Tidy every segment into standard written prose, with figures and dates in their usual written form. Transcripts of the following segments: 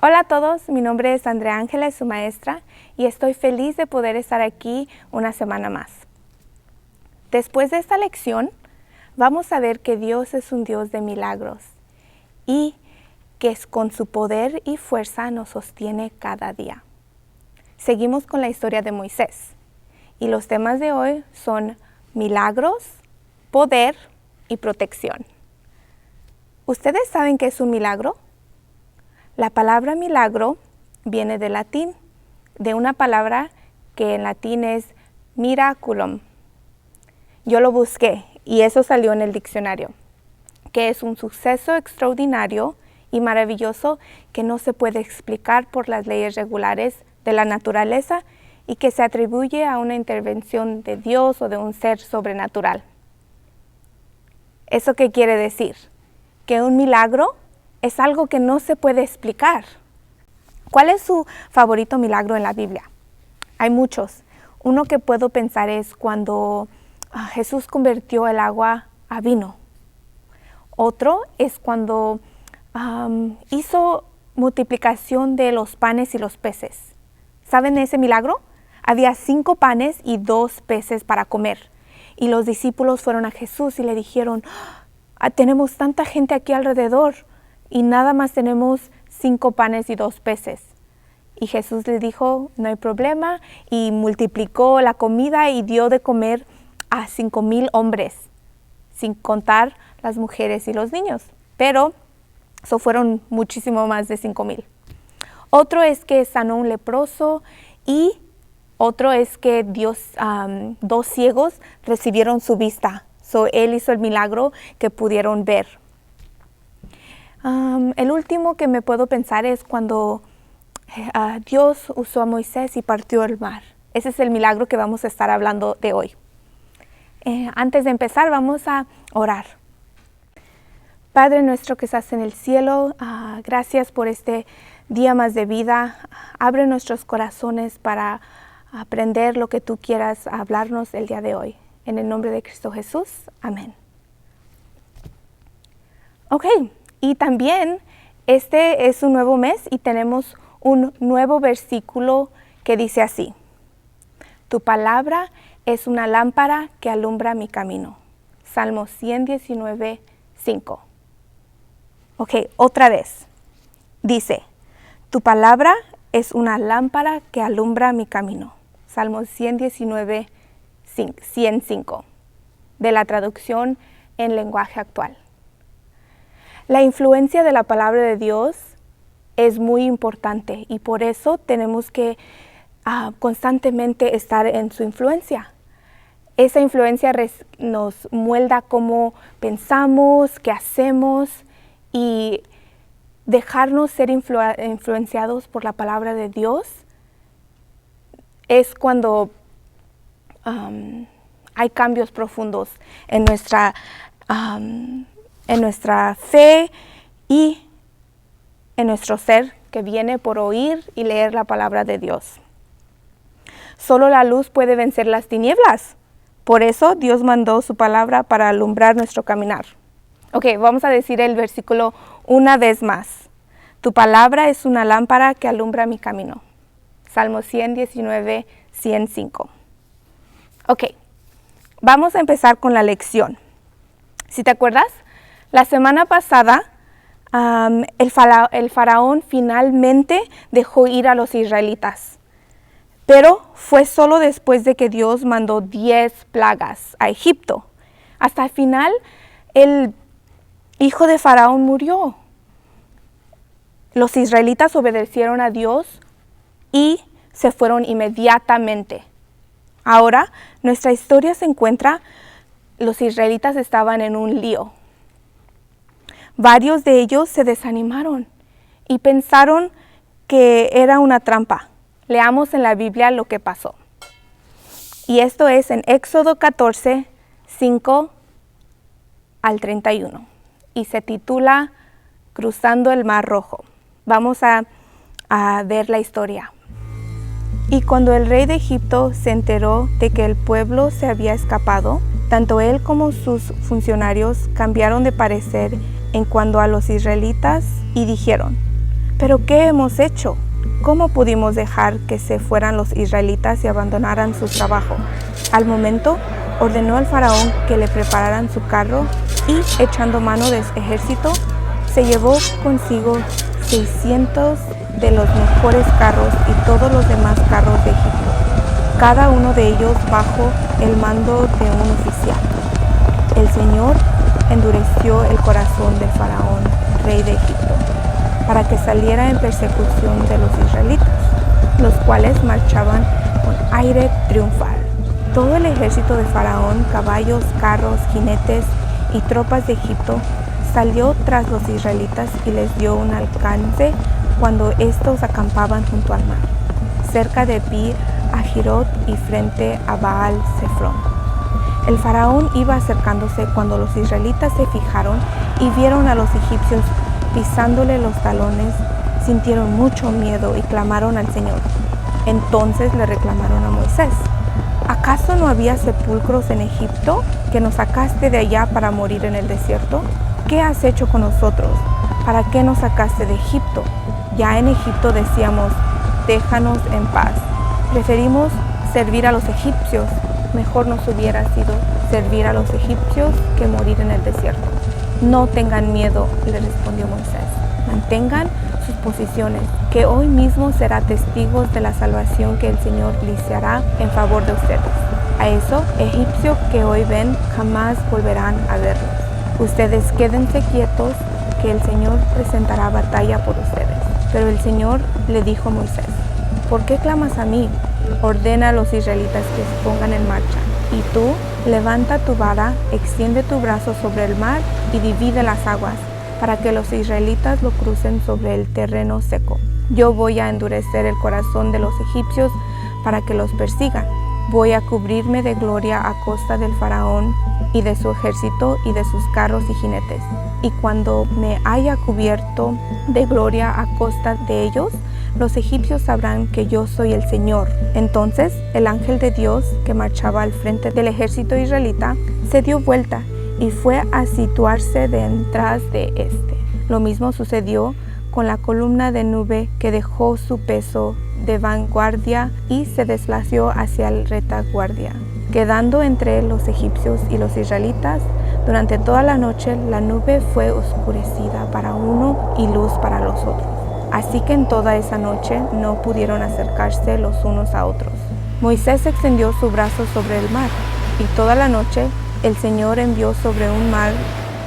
Hola a todos, mi nombre es Andrea Ángeles, su maestra, y estoy feliz de poder estar aquí una semana más. Después de esta lección, vamos a ver que Dios es un Dios de milagros y que con su poder y fuerza nos sostiene cada día. Seguimos con la historia de Moisés y los temas de hoy son milagros, poder y protección. ¿Ustedes saben qué es un milagro? La palabra milagro viene del latín, de una palabra que en latín es miraculum. Yo lo busqué y eso salió en el diccionario, que es un suceso extraordinario y maravilloso que no se puede explicar por las leyes regulares de la naturaleza y que se atribuye a una intervención de Dios o de un ser sobrenatural. ¿Eso qué quiere decir? Que un milagro es algo que no se puede explicar. ¿Cuál es su favorito milagro en la Biblia? Hay muchos. Uno que puedo pensar es cuando Jesús convirtió el agua a vino. Otro es cuando hizo multiplicación de los panes y los peces. ¿Saben ese milagro? Había 5 panes y 2 peces para comer. Y los discípulos fueron a Jesús y le dijeron, tenemos tanta gente aquí alrededor y nada más tenemos 5 panes y 2 peces. Y Jesús les dijo, no hay problema, y multiplicó la comida y dio de comer a 5,000 hombres, sin contar las mujeres y los niños. Pero eso fueron muchísimo más de 5,000. Otro es que sanó un leproso y otro es que 2 ciegos recibieron su vista. Él hizo el milagro que pudieron ver. El último que me puedo pensar es cuando Dios usó a Moisés y partió el mar. Ese es el milagro que vamos a estar hablando de hoy. Antes de empezar, vamos a orar. Padre nuestro que estás en el cielo, gracias por este día más de vida. Abre nuestros corazones para aprender lo que tú quieras hablarnos el día de hoy. En el nombre de Cristo Jesús. Amén. Ok. Y también este es un nuevo mes y tenemos un nuevo versículo que dice así. Tu palabra es una lámpara que alumbra mi camino. Salmo 119, 5. Ok, otra vez. Dice, tu palabra es una lámpara que alumbra mi camino. Salmo 119, 105. De la traducción en lenguaje actual. La influencia de la palabra de Dios es muy importante y por eso tenemos que constantemente estar en su influencia. Esa influencia nos molda cómo pensamos, qué hacemos y dejarnos ser influenciados por la palabra de Dios es cuando hay cambios profundos en nuestra fe y en nuestro ser que viene por oír y leer la palabra de Dios. Solo la luz puede vencer las tinieblas. Por eso Dios mandó su palabra para alumbrar nuestro caminar. Ok, vamos a decir el versículo una vez más. Tu palabra es una lámpara que alumbra mi camino. Salmo 119, 105. Ok, vamos a empezar con la lección. Si te acuerdas, la semana pasada el faraón finalmente dejó ir a los israelitas, pero fue solo después de que Dios mandó 10 plagas a Egipto. Hasta el final, el hijo de faraón murió. Los israelitas obedecieron a Dios y se fueron inmediatamente. Ahora, nuestra historia se encuentra, los israelitas estaban en un lío. Varios de ellos se desanimaron y pensaron que era una trampa. Leamos en la Biblia lo que pasó. Y esto es en Éxodo 14, 5 al 31. Y se titula Cruzando el Mar Rojo. Vamos a ver la historia. Y cuando el rey de Egipto se enteró de que el pueblo se había escapado, tanto él como sus funcionarios cambiaron de parecer en cuanto a los israelitas y dijeron, ¿pero qué hemos hecho? ¿Cómo pudimos dejar que se fueran los israelitas y abandonaran su trabajo? Al momento, ordenó al faraón que le prepararan su carro y, echando mano del ejército, se llevó consigo 600 de los mejores carros y todos los demás carros de Egipto, cada uno de ellos bajo el mando de un oficial. El Señor endureció el corazón del faraón, rey de Egipto, para que saliera en persecución de los israelitas, los cuales marchaban con aire triunfal. Todo el ejército de faraón, caballos, carros, jinetes y tropas de Egipto salió tras los israelitas y les dio un alcance cuando estos acampaban junto al mar, cerca de Pi Hahirot y frente a Baal Zephón. El faraón iba acercándose cuando los israelitas se fijaron y vieron a los egipcios pisándole los talones, sintieron mucho miedo y clamaron al Señor. Entonces le reclamaron a Moisés: ¿acaso no había sepulcros en Egipto que nos sacaste de allá para morir en el desierto? ¿Qué has hecho con nosotros? ¿Para qué nos sacaste de Egipto? Ya en Egipto decíamos: déjanos en paz. Preferimos servir a los egipcios. Mejor nos hubiera sido servir a los egipcios que morir en el desierto. No tengan miedo, le respondió Moisés. Mantengan sus posiciones, que hoy mismo será testigos de la salvación que el Señor les hará en favor de ustedes. A eso, egipcios que hoy ven jamás volverán a verlos. Ustedes quédense quietos, que el Señor presentará batalla por ustedes. Pero el Señor le dijo a Moisés: ¿por qué clamas a mí? Ordena a los israelitas que se pongan en marcha. Y tú, levanta tu vara, extiende tu brazo sobre el mar y divide las aguas, para que los israelitas lo crucen sobre el terreno seco. Yo voy a endurecer el corazón de los egipcios para que los persigan. Voy a cubrirme de gloria a costa del faraón y de su ejército y de sus carros y jinetes. Y cuando me haya cubierto de gloria a costa de ellos, los egipcios sabrán que yo soy el Señor. Entonces el ángel de Dios, que marchaba al frente del ejército israelita, se dio vuelta y fue a situarse detrás de este. Lo mismo sucedió con la columna de nube, que dejó su peso de vanguardia y se desplació hacia la retaguardia, quedando entre los egipcios y los israelitas. Durante toda la noche la nube fue oscurecida para uno y luz para los otros. Así que en toda esa noche no pudieron acercarse los unos a otros. Moisés extendió su brazo sobre el mar, y toda la noche el Señor envió sobre un mar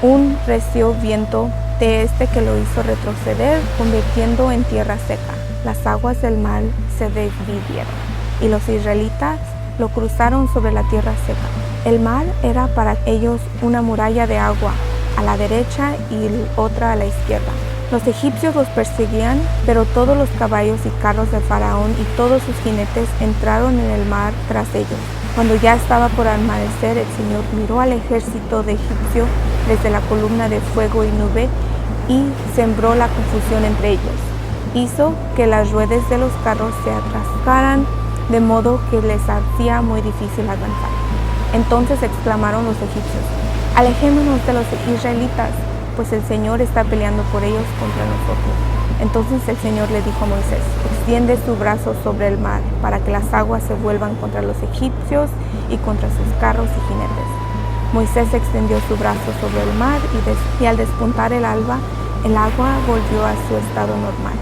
un recio viento de este que lo hizo retroceder, convirtiendo en tierra seca. Las aguas del mar se dividieron, y los israelitas lo cruzaron sobre la tierra seca. El mar era para ellos una muralla de agua a la derecha y otra a la izquierda. Los egipcios los perseguían, pero todos los caballos y carros del faraón y todos sus jinetes entraron en el mar tras ellos. Cuando ya estaba por amanecer, el Señor miró al ejército de egipcio desde la columna de fuego y nube y sembró la confusión entre ellos. Hizo que las ruedas de los carros se atrasaran, de modo que les hacía muy difícil avanzar. Entonces exclamaron los egipcios: alejémonos de los israelitas, pues el Señor está peleando por ellos contra nosotros. Entonces el Señor le dijo a Moisés: extiende tu brazo sobre el mar, para que las aguas se vuelvan contra los egipcios y contra sus carros y jinetes. Moisés extendió su brazo sobre el mar y al despuntar el alba, el agua volvió a su estado normal.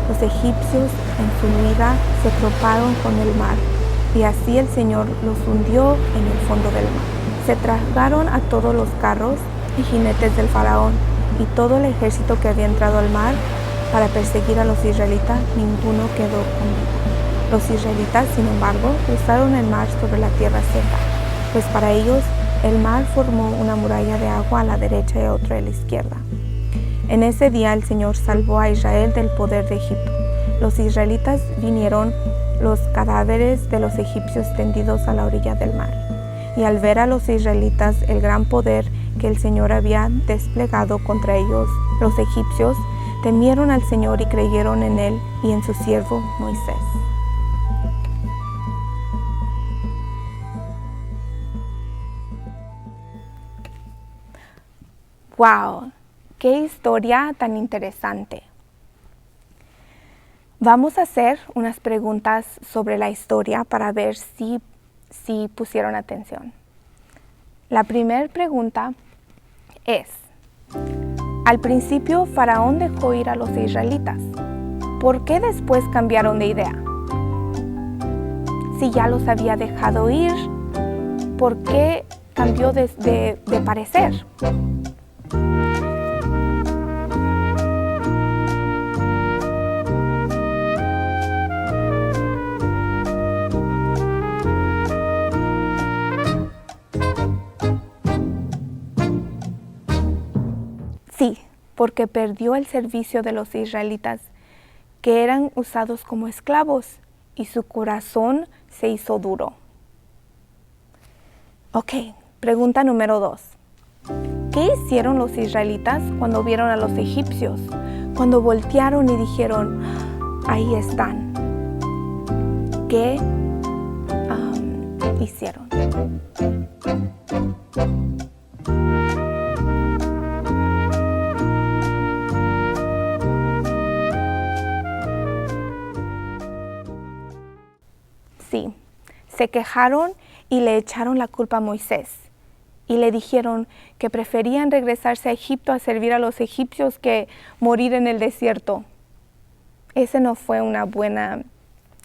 Los egipcios en su huida se troparon con el mar, y así el Señor los hundió en el fondo del mar. Se tragaron a todos los carros y jinetes del faraón y todo el ejército que había entrado al mar para perseguir a los israelitas. Ninguno quedó con vida. Los israelitas, sin embargo, cruzaron el mar sobre la tierra seca, pues para ellos el mar formó una muralla de agua a la derecha y otra a la izquierda. En ese día el Señor salvó a Israel del poder de Egipto. Los israelitas vieron los cadáveres de los egipcios tendidos a la orilla del mar. Y al ver a los israelitas el gran poder que el Señor había desplegado contra ellos, los egipcios temieron al Señor y creyeron en Él y en su siervo Moisés. ¡Wow! ¡Qué historia tan interesante! Vamos a hacer unas preguntas sobre la historia para ver si pusieron atención. La primera pregunta es, al principio Faraón dejó ir a los israelitas. ¿Por qué después cambiaron de idea? Si ya los había dejado ir, ¿por qué cambió de parecer? Sí, porque perdió el servicio de los israelitas, que eran usados como esclavos, y su corazón se hizo duro. Ok, pregunta número 2. ¿Qué hicieron los israelitas cuando vieron a los egipcios? Cuando voltearon y dijeron, ahí están. ¿Qué hicieron? Sí, se quejaron y le echaron la culpa a Moisés y le dijeron que preferían regresarse a Egipto a servir a los egipcios que morir en el desierto. Esa no fue una buena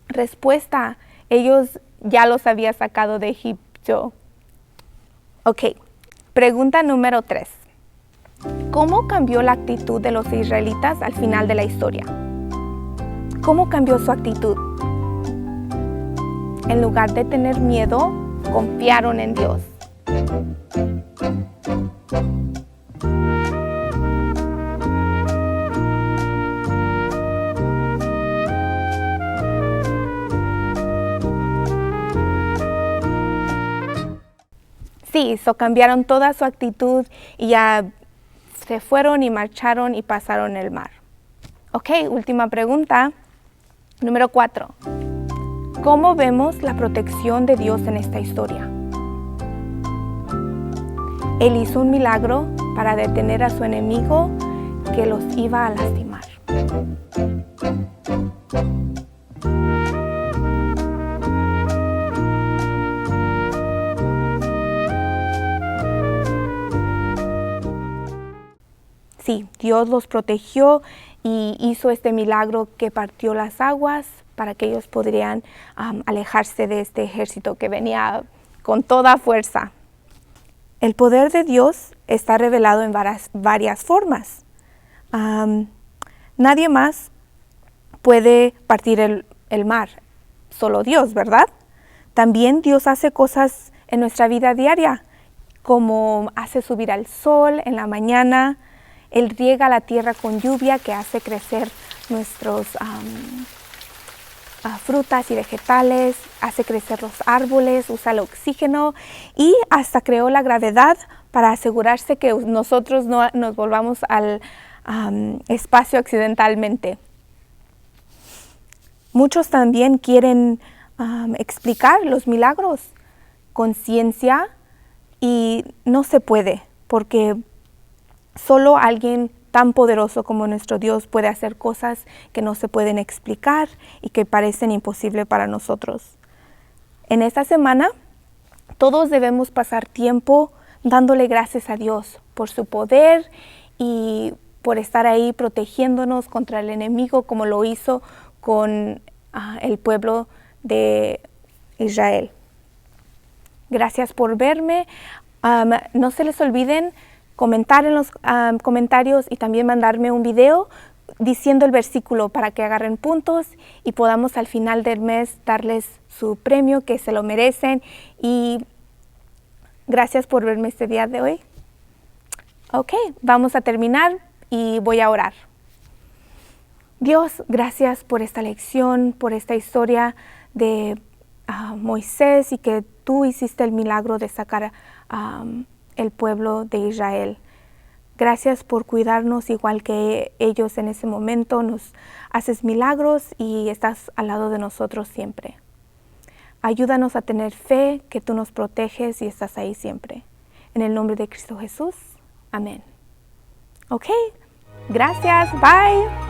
respuesta. Ellos ya los había sacado de Egipto. Ok, pregunta número 3. ¿Cómo cambió la actitud de los israelitas al final de la historia? ¿Cómo cambió su actitud? En lugar de tener miedo, confiaron en Dios. Sí, cambiaron toda su actitud y ya se fueron y marcharon y pasaron el mar. Ok, última pregunta. Número 4. ¿Cómo vemos la protección de Dios en esta historia? Él hizo un milagro para detener a su enemigo que los iba a lastimar. Sí, Dios los protegió y hizo este milagro que partió las aguas para que ellos podrían alejarse de este ejército que venía con toda fuerza. El poder de Dios está revelado en varias formas. Nadie más puede partir el mar, solo Dios, ¿verdad? También Dios hace cosas en nuestra vida diaria, como hace subir al sol en la mañana. Él riega la tierra con lluvia que hace crecer nuestros frutas y vegetales, hace crecer los árboles, usa el oxígeno y hasta creó la gravedad para asegurarse que nosotros no nos volvamos al espacio accidentalmente. Muchos también quieren explicar los milagros con ciencia y no se puede porque solo alguien tan poderoso como nuestro Dios puede hacer cosas que no se pueden explicar y que parecen imposibles para nosotros. En esta semana, todos debemos pasar tiempo dándole gracias a Dios por su poder y por estar ahí protegiéndonos contra el enemigo como lo hizo con el pueblo de Israel. Gracias por verme. No se les olviden comentar en los comentarios y también mandarme un video diciendo el versículo para que agarren puntos y podamos al final del mes darles su premio que se lo merecen. Y gracias por verme este día de hoy. Ok, vamos a terminar y voy a orar. Dios, gracias por esta lección, por esta historia de Moisés y que tú hiciste el milagro de sacar el pueblo de Israel. Gracias por cuidarnos igual que ellos en ese momento. Nos haces milagros y estás al lado de nosotros siempre. Ayúdanos a tener fe, que tú nos proteges y estás ahí siempre. En el nombre de Cristo Jesús. Amén. Ok, gracias. Bye.